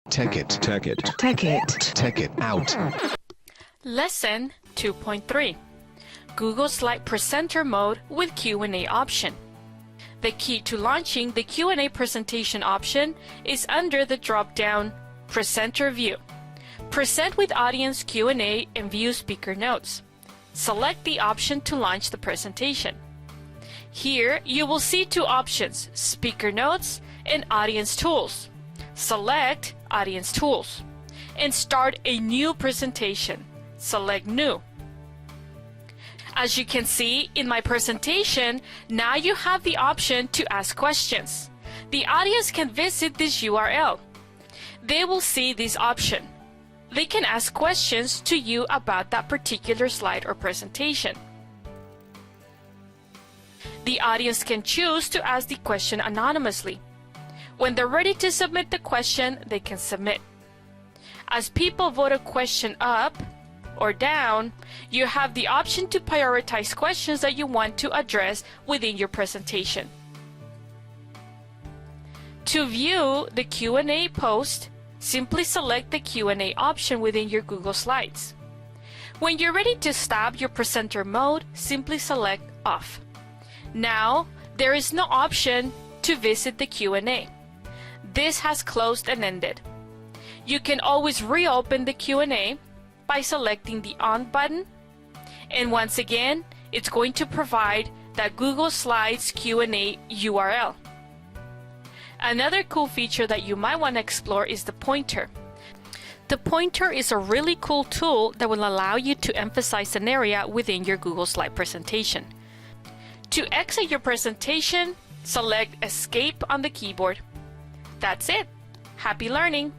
Take it out. Lesson 2.3. Google Slide Presenter Mode with Q&A option. The key to launching the Q&A presentation option is under the drop-down Presenter View. Present with Audience Q&A and View Speaker Notes. Select the option to launch the presentation. Here you will see two options, Speaker Notes and Audience Tools. Select Audience Tools and start a new presentation. Select New. As you can see in my presentation, now you have the option to ask questions. The audience can visit this URL. They will see this option. They can ask questions to you about that particular slide or presentation. The audience can choose to ask the question anonymously. When they're ready to submit the question, they can submit. As people vote a question up or down, you have the option to prioritize questions that you want to address within your presentation. To view the Q&A post, simply select the Q&A option within your Google Slides. When you're ready to stop your presenter mode, simply select Off. Now, there is no option to visit the Q&A. This has closed and ended. You can always reopen the Q&A by selecting the On button, and once again, it's going to provide that Google Slides Q&A URL. Another cool feature that you might want to explore is the pointer. The pointer is a really cool tool that will allow you to emphasize an area within your Google Slide presentation. To exit your presentation, select Escape on the keyboard. That's it. Happy learning!